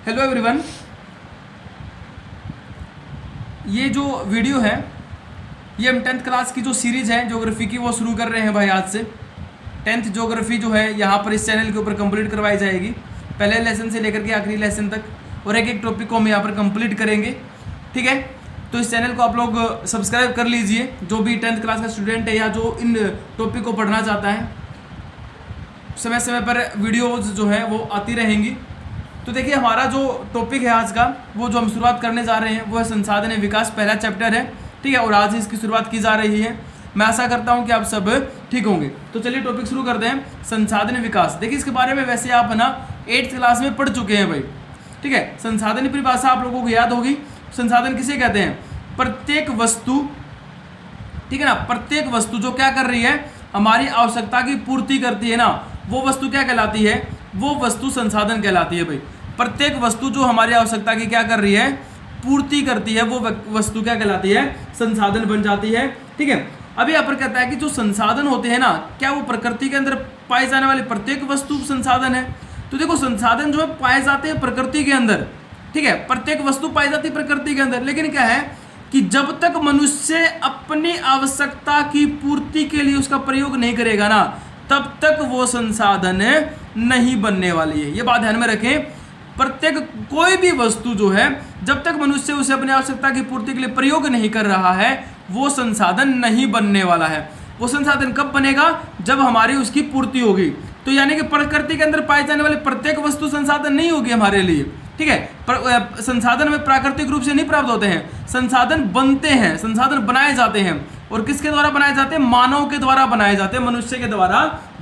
Hello everyone, ये जो video है ये हम 10th क्लास की जो सीरीज़ है ज्योग्राफी की वो शुरू कर रहे हैं भाई। आज से 10th ज्योग्राफी जो है यहाँ पर इस चैनल के ऊपर कंप्लीट करवाई जाएगी, पहले लेसन से लेकर के आखिरी लेसन तक, और एक एक टॉपिक को हम यहाँ पर कंप्लीट करेंगे। ठीक है, तो इस चैनल को आप लोग सब्सक्राइब कर लीजिए, जो भी 10th क्लास का स्टूडेंट है या जो इन टॉपिक को पढ़ना चाहता है। समय समय पर वीडियोज़ जो है वो आती रहेंगी। तो देखिए, हमारा जो टॉपिक है आज का, वो जो हम शुरुआत करने जा रहे हैं वो है संसाधन विकास, पहला चैप्टर है। ठीक है, और आज ही इसकी शुरुआत की जा रही है। मैं आशा करता हूं कि आप सब ठीक होंगे। तो चलिए टॉपिक शुरू करते हैं, संसाधन विकास। देखिए, इसके बारे में वैसे आप ना 8th क्लास में पढ़ चुके हैं भाई। ठीक है, संसाधन की परिभाषा आप लोगों को याद होगी। संसाधन किसे कहते हैं? प्रत्येक वस्तु, ठीक है ना, प्रत्येक वस्तु जो क्या कर रही है, हमारी आवश्यकता की पूर्ति करती है ना, वो वस्तु क्या कहलाती है? वो वस्तु संसाधन कहलाती है भाई। प्रत्येक वस्तु जो हमारी आवश्यकता की क्या कर रही है, पूर्ति करती है, वो वस्तु क्या कहलाती है? संसाधन बन जाती है। ठीक है, अभी यहाँ पर कहता है कि जो संसाधन होते हैं ना, क्या वो प्रकृति के अंदर पाए जाने वाली प्रत्येक वस्तु संसाधन है? तो देखो, संसाधन जो है पाए जाते हैं प्रकृति के अंदर। ठीक है, प्रत्येक वस्तु पाई जाती है प्रकृति के अंदर, लेकिन क्या है कि जब तक मनुष्य अपनी आवश्यकता की पूर्ति के लिए उसका प्रयोग नहीं करेगा ना, तब तक वो संसाधन नहीं बनने वाली है। ये बात ध्यान में रखें। प्रत्येक कोई भी वस्तु जो है, जब तक मनुष्य उसे अपनी आवश्यकता की पूर्ति के लिए प्रयोग नहीं कर रहा है, वो संसाधन नहीं बनने वाला है। वो संसाधन कब बनेगा? जब हमारी उसकी पूर्ति होगी। तो यानी कि प्रकृति के अंदर पाई जाने वाली प्रत्येक वस्तु संसाधन नहीं होगी हमारे लिए। ठीक है, संसाधन में प्राकृतिक रूप से नहीं प्राप्त होते हैं, संसाधन बनते हैं, संसाधन बनाए जाते हैं। और किसके द्वारा बनाए जाते हैं? मानव के द्वारा बनाए जाते हैं, मनुष्य के द्वारा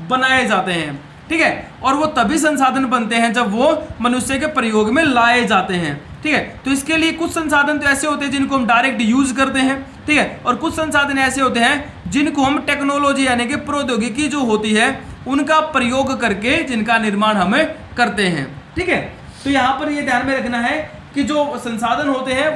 बनाए जाते हैं। ठीक है, और वो तभी संसाधन बनते हैं जब वो मनुष्य के प्रयोग में लाए जाते हैं। ठीक है, तो इसके लिए कुछ संसाधन तो ऐसे होते हैं जिनको हम डायरेक्ट यूज करते हैं। ठीक है, और कुछ संसाधन ऐसे होते हैं जिनको हम टेक्नोलॉजी यानी कि प्रौद्योगिकी जो होती है उनका प्रयोग करके जिनका निर्माण हमें करते हैं। ठीक है, तो यहाँ पर ये ध्यान में रखना है कि जो संसाधन होते हैं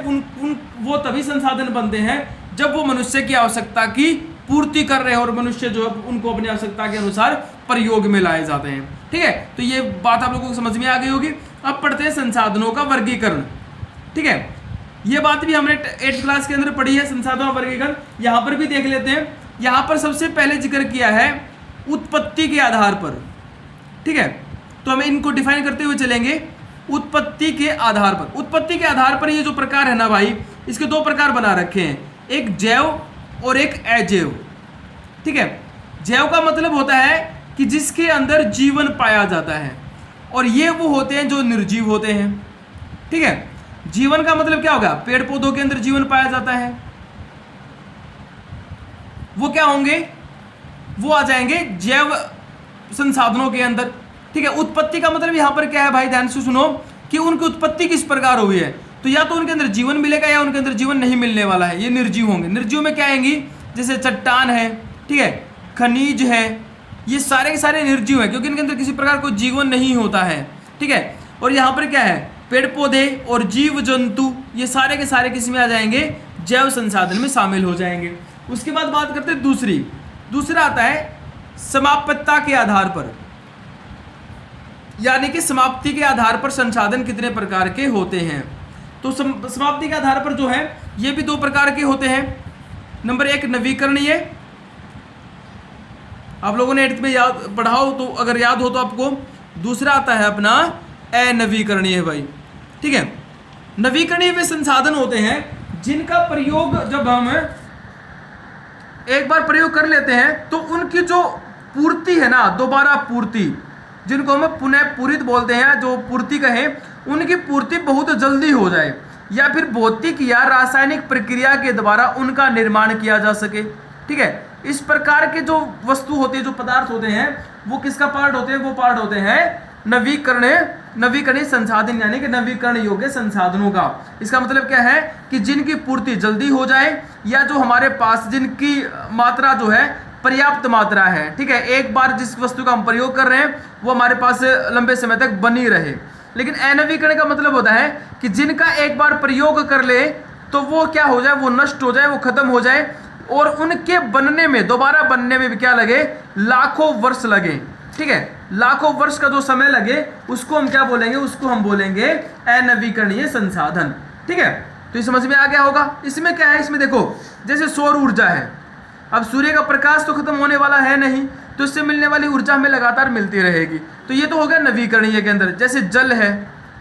वो तभी संसाधन बनते हैं जब वो मनुष्य की आवश्यकता की पूर्ति कर रहे हैं और मनुष्य जो है उनको अपनी आवश्यकता के अनुसार प्रयोग में लाए जाते हैं। ठीक है, तो ये बात आप लोगों को समझ में आ गई होगी। अब पढ़ते हैं संसाधनों का वर्गीकरण। ठीक है, ये बात भी हमने 8th क्लास के अंदर पढ़ी है, संसाधनों का वर्गीकरण। यहाँ पर भी देख लेते हैं। यहाँ पर सबसे पहले जिक्र किया है उत्पत्ति के आधार पर। ठीक है, तो हम इनको डिफाइन करते हुए चलेंगे। उत्पत्ति के आधार पर, उत्पत्ति के आधार पर ये जो प्रकार है ना भाई, इसके दो प्रकार बना रखे हैं, एक जैव और एक अजैव। ठीक है, जैव का मतलब होता है कि जिसके अंदर जीवन पाया जाता है, और ये वो होते हैं जो निर्जीव होते हैं। ठीक है, जीवन का मतलब क्या होगा? पेड़ पौधों के अंदर जीवन पाया जाता है, वो क्या होंगे? वो आ जाएंगे जैव संसाधनों के अंदर। ठीक है, उत्पत्ति का मतलब यहां पर क्या है भाई, ध्यान से सुनो कि उनकी उत्पत्ति किस प्रकार हुई है। तो या तो उनके अंदर जीवन मिलेगा या उनके अंदर जीवन नहीं मिलने वाला है, ये निर्जीव होंगे। निर्जीव में क्या आएंगी? जैसे चट्टान है, ठीक है, खनिज है, ये सारे के सारे निर्जीव है क्योंकि इनके अंदर किसी प्रकार कोई जीवन नहीं होता है। ठीक है, और यहाँ पर क्या है? पेड़ पौधे और जीव जंतु, ये सारे के सारे किसी में आ जाएंगे? जैव संसाधन में शामिल हो जाएंगे। उसके बाद बात करते हैं दूसरा आता है समाप्तता के आधार पर, यानी कि समाप्ति के आधार पर संसाधन कितने प्रकार के होते हैं। तो समाप्ति के आधार पर जो है ये भी दो प्रकार के होते हैं। नंबर 1 नवीकरणीय, आप लोगों ने 8th में याद पढ़ाओ तो अगर याद हो तो आपको। दूसरा आता है अपना अनवीकरणीय भाई। ठीक है, नवीकरणीय वे संसाधन होते हैं जिनका प्रयोग जब हम एक बार प्रयोग कर लेते हैं तो उनकी जो पूर्ति है ना, दोबारा पूर्ति, जिनको हम पुनः पूरित बोलते हैं, जो पूर्ति कहें, उनकी पूर्ति बहुत जल्दी हो जाए या फिर भौतिक या रासायनिक प्रक्रिया के द्वारा उनका निर्माण किया जा सके। ठीक है, इस प्रकार के जो वस्तु होती है, जो पदार्थ होते हैं, वो किसका पार्ट होते हैं? वो पार्ट होते हैं नवीकरणीय संसाधन, यानी कि नवीकरण योग्य संसाधनों का। इसका मतलब क्या है कि जिनकी पूर्ति जल्दी हो जाए या जो हमारे पास जिनकी मात्रा जो है पर्याप्त मात्रा है। ठीक है, एक बार जिस वस्तु का हम प्रयोग कर रहे हैं वो हमारे पास लंबे समय तक बनी रहे। लेकिन अनवीकरण का मतलब होता है कि जिनका एक बार प्रयोग कर ले तो वो क्या हो जाए? वो नष्ट हो जाए, वो खत्म हो जाए, और उनके बनने में, दोबारा बनने में भी क्या लगे? लाखों वर्ष लगे। ठीक है, लाखों वर्ष का जो समय लगे उसको हम क्या बोलेंगे, उसको हम बोलेंगे अनवीकरणीय संसाधन। ठीक है, तो ये समझ में आ गया होगा। इसमें क्या है, इसमें देखो जैसे सौर ऊर्जा है, अब सूर्य का प्रकाश तो खत्म होने वाला है नहीं, तो इससे मिलने वाली ऊर्जा हमें लगातार मिलती रहेगी, तो ये तो हो गया नवीकरणीय के अंदर। जैसे जल है,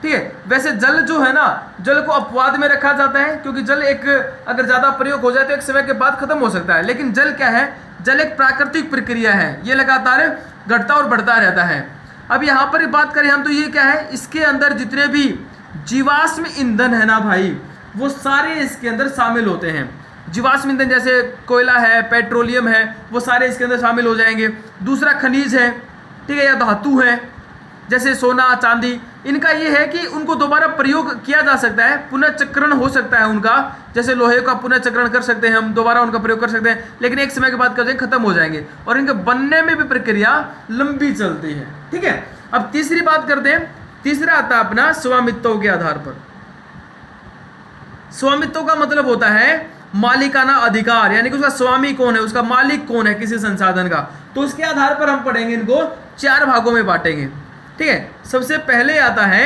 ठीक है, वैसे जल जो है ना, जल को अपवाद में रखा जाता है क्योंकि जल एक अगर ज़्यादा प्रयोग हो जाए तो एक समय के बाद खत्म हो सकता है, लेकिन जल क्या है, जल एक प्राकृतिक प्रक्रिया है, ये लगातार घटता और बढ़ता रहता है। अब यहाँ पर बात करें हम तो ये क्या है, इसके अंदर जितने भी जीवाश्म ईंधन है ना भाई, वो सारे इसके अंदर शामिल होते हैं। जीवाश्म ईंधन जैसे कोयला है, पेट्रोलियम है, वो सारे इसके अंदर शामिल हो जाएंगे। दूसरा खनिज है, ठीक है, या धातु है जैसे सोना चांदी, इनका ये है कि उनको दोबारा प्रयोग किया जा सकता है, पुनर्चक्रण हो सकता है उनका, जैसे लोहे का पुनर्चक्रण कर सकते हैं हम, दोबारा उनका प्रयोग कर सकते हैं, लेकिन एक समय के बाद कर खत्म हो जाएंगे और इनके बनने में भी प्रक्रिया लंबी चलती है। ठीक है, अब तीसरी बात करते हैं, तीसरा आता है अपना स्वामित्व के आधार पर। स्वामित्व का मतलब होता है मालिकाना अधिकार, यानी कि उसका स्वामी कौन है, उसका मालिक कौन है किसी संसाधन का, तो उसके आधार पर हम पढ़ेंगे, इनको 4 भागों में बांटेंगे। ठीक है, सबसे पहले आता है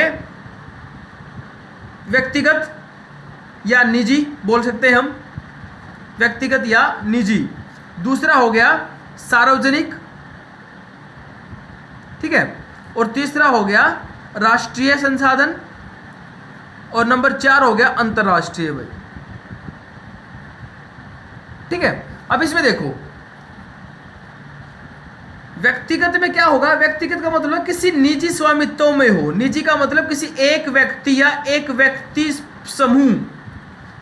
व्यक्तिगत या निजी, बोल सकते हैं हम व्यक्तिगत या निजी। दूसरा हो गया सार्वजनिक, ठीक है, और तीसरा हो गया राष्ट्रीय संसाधन, और नंबर 4 हो गया अंतर्राष्ट्रीय भाई। ठीक है, अब इसमें देखो व्यक्तिगत में क्या होगा, व्यक्तिगत का मतलब किसी निजी स्वामित्व में हो, निजी का मतलब किसी एक व्यक्ति या एक व्यक्ति समूह,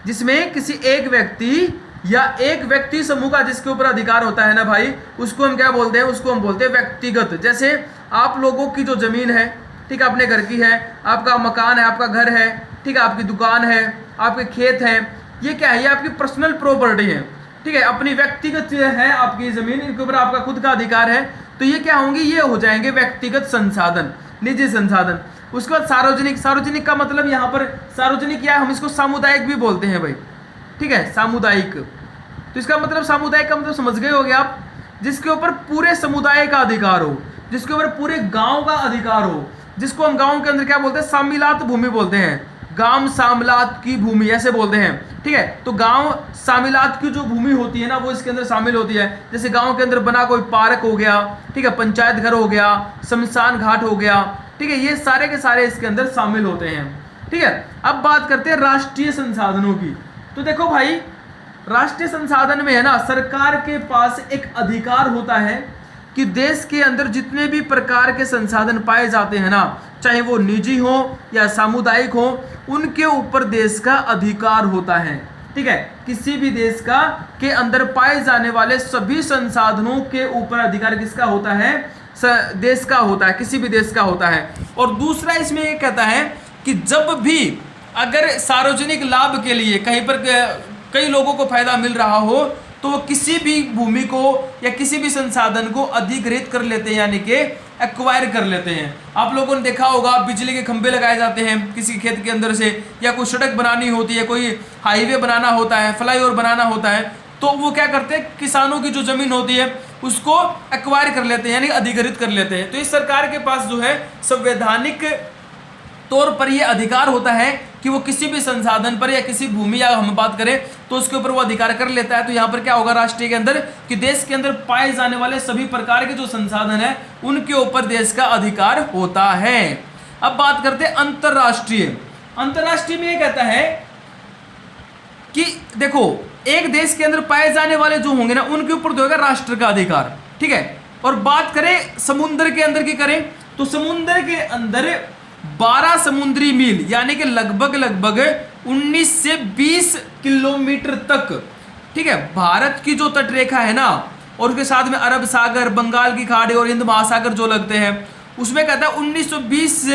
जिसमें किसी एक व्यक्ति या एक व्यक्ति समूह का जिसके ऊपर अधिकार होता है ना भाई, उसको हम क्या बोलते हैं, उसको हम बोलते हैं व्यक्तिगत। जैसे आप लोगों की जो जमीन है, ठीक है, अपने घर की है, आपका मकान है, आपका घर है, ठीक है, आपकी दुकान है, आपके खेत हैं, ये क्या है, ये आपकी पर्सनल प्रॉपर्टी है। ठीक है, अपनी व्यक्तिगत है आपकी जमीन, इनके ऊपर आपका खुद का अधिकार है, तो ये क्या होंगे, ये हो जाएंगे व्यक्तिगत संसाधन, निजी संसाधन। उसके बाद सार्वजनिक, सार्वजनिक का मतलब यहाँ पर सार्वजनिक क्या है, हम इसको सामुदायिक भी बोलते हैं भाई। ठीक है, सामुदायिक, तो इसका मतलब सामुदायिक का मतलब समझ गए होगे आप, जिसके ऊपर पूरे समुदाय का अधिकार हो, जिसके ऊपर पूरे गांव का अधिकार हो, जिसको हम गांव के अंदर क्या बोलते हैं, सामिलात भूमि बोलते हैं, गांव सामलात की भूमि ऐसे बोलते हैं। ठीक है, तो गांव सामिलात की जो भूमि होती है ना, वो इसके अंदर शामिल होती है। जैसे गांव के अंदर बना कोई पार्क हो गया, ठीक है, पंचायत घर हो गया, शमशान घाट हो गया, ठीक है, ये सारे के सारे इसके अंदर शामिल होते हैं। ठीक है, अब बात करते हैं राष्ट्रीय संसाधनों की। तो देखो भाई, राष्ट्रीय संसाधन में है ना, सरकार के पास एक अधिकार होता है कि देश के अंदर जितने भी प्रकार के संसाधन पाए जाते हैं ना, चाहे वो निजी हो या सामुदायिक हो, उनके ऊपर देश का अधिकार होता है। ठीक है, किसी भी देश का के अंदर पाए जाने वाले सभी संसाधनों के ऊपर अधिकार किसका होता है, देश का होता है, किसी भी देश का होता है। और दूसरा इसमें ये कहता है कि जब भी अगर सार्वजनिक लाभ के लिए कहीं पर कई लोगों को फायदा मिल रहा हो, तो वो किसी भी भूमि को या किसी भी संसाधन को अधिग्रहित कर लेते हैं, यानी कि एक्वायर कर लेते हैं। आप लोगों ने देखा होगा, बिजली के खंभे लगाए जाते हैं किसी खेत के अंदर से, या कोई सड़क बनानी होती है, कोई हाईवे बनाना होता है, फ्लाईओवर बनाना होता है, तो वो क्या करते हैं, किसानों की जो जमीन होती है उसको एक्वायर कर लेते हैं, यानी अधिग्रहित कर लेते हैं। तो इस सरकार के पास जो है संवैधानिक तौर पर यह अधिकार होता है कि वो किसी भी संसाधन पर या किसी भूमि या हम बात करें तो उसके ऊपर वो अधिकार कर लेता है। तो यहाँ पर क्या होगा राष्ट्रीय के अंदर कि देश के अंदर पाए जाने वाले सभी प्रकार के जो संसाधन है उनके ऊपर देश का अधिकार होता है। अब बात करते हैं अंतरराष्ट्रीय। अंतरराष्ट्रीय में ये कहता है कि देखो, एक देश के अंदर पाए जाने वाले जो होंगे ना, उनके ऊपर जो होगा राष्ट्र का अधिकार। ठीक है, और बात करें समुद्र के अंदर की करें तो समुद्र के अंदर 12 समुद्री मील यानी कि लगभग 19 से 20 किलोमीटर तक, ठीक है, भारत की जो तटरेखा है ना, और उसके साथ में अरब सागर, बंगाल की खाड़ी और हिंद महासागर जो लगते हैं, उसमें कहता है 1920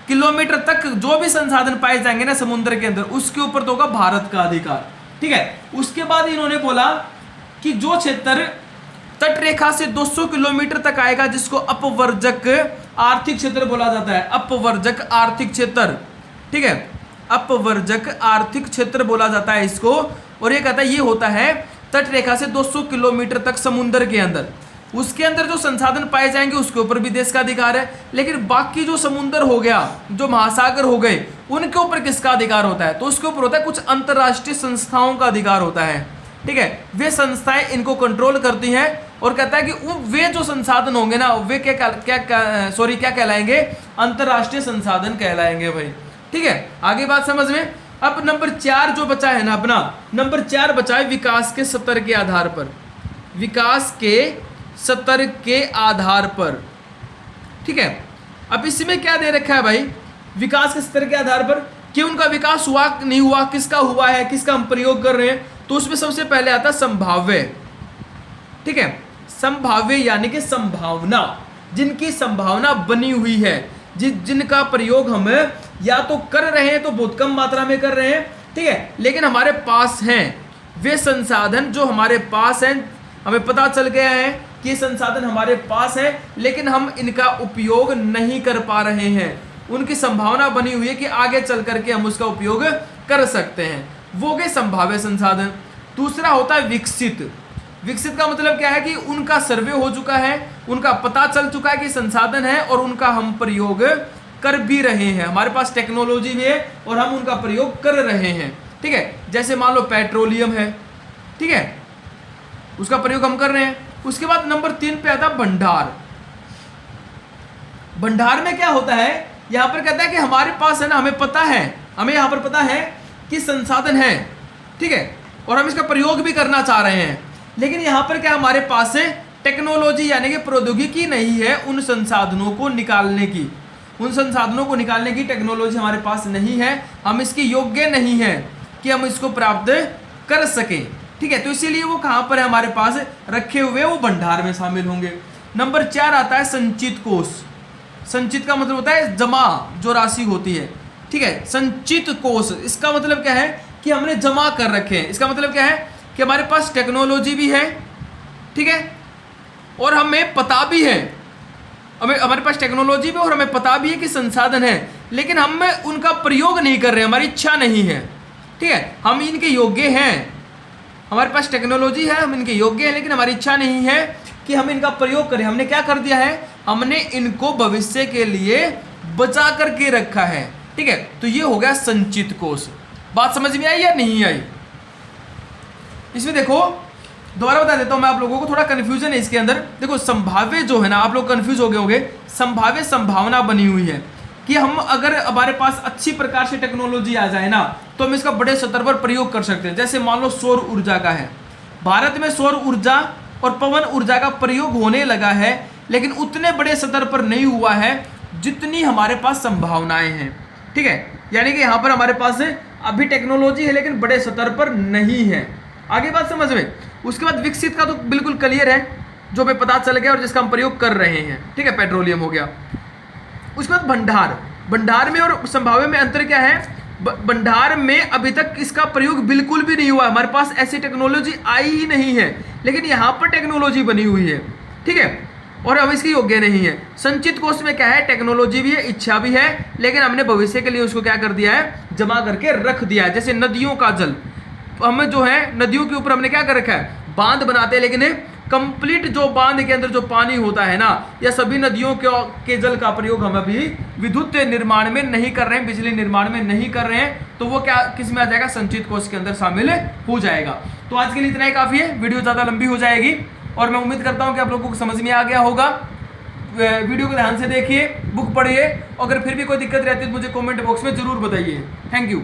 किलोमीटर तक जो भी संसाधन पाए जाएंगे ना समुद्र के अंदर, उसके ऊपर तो होगा भारत का अधिकार। ठीक है, उसके बाद इन्होंने बोला कि जो क्षेत्र तटरेखा से 200 किलोमीटर तक आएगा, जिसको अपवर्जक आर्थिक क्षेत्र बोला जाता है, अपवर्जक आर्थिक क्षेत्र। ठीक है, अपवर्जक आर्थिक क्षेत्र बोला जाता है इसको। और ये कहता है ये होता है तटरेखा से 200 किलोमीटर तक समुद्र के अंदर। उसके अंदर जो संसाधन पाए जाएंगे उसके ऊपर भी देश का अधिकार है, लेकिन बाकी जो समुद्र हो गया, जो महासागर हो गए, उनके ऊपर किसका अधिकार होता है? तो उसके ऊपर होता है कुछ अंतरराष्ट्रीय संस्थाओं का अधिकार होता है। ठीक है, वे संस्थाएं इनको कंट्रोल करती हैं और कहता है कि वे जो संसाधन होंगे ना, वे क्या कहलाएंगे? अंतरराष्ट्रीय संसाधन कहलाएंगे भाई। ठीक है, आगे बात समझ में। अब नंबर 4 जो बचा है ना अपना, नंबर 4 बचा है विकास के स्तर के आधार पर। विकास के स्तर के आधार पर। ठीक है, अब इसमें क्या दे रखा है भाई? विकास के स्तर के आधार पर कि उनका विकास हुआ नहीं हुआ, किसका हुआ है, किसका हम प्रयोग कर रहे हैं। तो उसमें सबसे पहले आता है संभाव्य। ठीक है, संभाव्य यानी कि संभावना, जिनकी संभावना बनी हुई है, जिनका प्रयोग हम या तो कर रहे हैं तो बहुत कम मात्रा में कर रहे हैं, ठीक है, लेकिन हमारे पास हैं वे संसाधन जो हमारे पास हैं, हमें पता चल गया है कि ये संसाधन हमारे पास है, लेकिन हम इनका उपयोग नहीं कर पा रहे हैं। उनकी संभावना बनी हुई है कि आगे चल करके हम उसका उपयोग कर सकते हैं, वो गए संभाव्य संसाधन। दूसरा होता है विकसित। विकसित का मतलब क्या है कि उनका सर्वे हो चुका है, उनका पता चल चुका है कि संसाधन है और उनका हम प्रयोग कर भी रहे हैं, हमारे पास टेक्नोलॉजी भी है और हम उनका प्रयोग कर रहे हैं। ठीक है, जैसे मान लो पेट्रोलियम है, ठीक है, उसका प्रयोग हम कर रहे हैं। उसके बाद नंबर 3 पे आता भंडार। भंडार में क्या होता है? यहां पर कहता है कि हमारे पास है ना, हमें पता है, हमें यहां पर पता है कि संसाधन है, ठीक है, और हम इसका प्रयोग भी करना चाह रहे हैं, लेकिन यहां पर क्या हमारे पास है? टेक्नोलॉजी यानी कि प्रौद्योगिकी नहीं है उन संसाधनों को निकालने की। उन संसाधनों को निकालने की टेक्नोलॉजी हमारे पास नहीं है, हम इसके योग्य नहीं है कि हम इसको प्राप्त कर सकें। ठीक है, तो इसीलिए वो कहां पर है? हमारे पास रखे हुए, वो भंडार में शामिल होंगे। नंबर 4 आता है संचित कोष। संचित का मतलब होता है जमा, जो राशि होती है। ठीक है, संचित कोष, इसका मतलब क्या है? कि हमने जमा कर रखे हैं। इसका मतलब क्या है? कि हमारे पास टेक्नोलॉजी भी है, ठीक है, और हमें पता भी है, हमारे पास टेक्नोलॉजी भी और हमें पता भी है कि संसाधन है, लेकिन हम उनका प्रयोग नहीं कर रहे, हमारी इच्छा नहीं है। ठीक है, हम इनके योग्य हैं, हमारे पास टेक्नोलॉजी है, हम इनके योग्य हैं, लेकिन हमारी इच्छा नहीं है कि हम इनका प्रयोग करें। हमने क्या कर दिया है? हमने इनको भविष्य के लिए बचा करके रखा है। ठीक है, तो ये हो गया संचित कोष। बात समझ में आई या नहीं आई? इसमें देखो, दोबारा बता देता हूं मैं आप लोगों को, थोड़ा कंफ्यूजन है इसके अंदर। देखो, संभाव्य जो है ना, आप लोग कंफ्यूज हो गए होंगे। संभाव्य संभावना बनी हुई है कि हम अगर हमारे पास अच्छी प्रकार से टेक्नोलॉजी आ जाए ना, तो हम इसका बड़े स्तर पर प्रयोग कर सकते हैं। जैसे मान लो सौर ऊर्जा का है, भारत में सौर ऊर्जा और पवन ऊर्जा का प्रयोग होने लगा है, लेकिन उतने बड़े स्तर पर नहीं हुआ है जितनी हमारे पास संभावनाएं हैं। ठीक है, यानी कि यहाँ पर हमारे पास अभी टेक्नोलॉजी है लेकिन बड़े स्तर पर नहीं है। आगे बात समझ में। उसके बाद विकसित का तो बिल्कुल क्लियर है, जो हमें पता चल गया और जिसका हम प्रयोग कर रहे हैं। ठीक है, पेट्रोलियम हो गया। उसके बाद भंडार। भंडार में और संभाव्य में अंतर क्या है? भंडार में अभी तक इसका प्रयोग बिल्कुल भी नहीं हुआ, हमारे पास ऐसी टेक्नोलॉजी आई ही नहीं है, लेकिन यहाँ पर टेक्नोलॉजी बनी हुई है। ठीक है, और अब इसकी योग्य नहीं है। संचित कोष में क्या है? टेक्नोलॉजी भी है, इच्छा भी है, लेकिन हमने भविष्य के लिए उसको क्या कर दिया है? जमा करके रख दिया है। जैसे नदियों का जल, हमें जो है नदियों के ऊपर हमने क्या कर रखा है? बांध बनाते हैं, लेकिन कंप्लीट जो बांध के अंदर जो पानी होता है ना, या सभी नदियों के जल का प्रयोग हम अभी विद्युत निर्माण में नहीं कर रहे हैं, बिजली निर्माण में नहीं कर रहे हैं, तो वो क्या किस में आ जाएगा? संचित कोष के अंदर शामिल हो जाएगा। तो आज के लिए इतना ही काफ़ी है, वीडियो ज़्यादा लंबी हो जाएगी और मैं उम्मीद करता हूँ कि आप लोगों को समझ में आ गया होगा। वीडियो को ध्यान से देखिए, बुक पढ़िए, अगर फिर भी कोई दिक्कत रहती है तो मुझे कॉमेंट बॉक्स में जरूर बताइए। Thank you.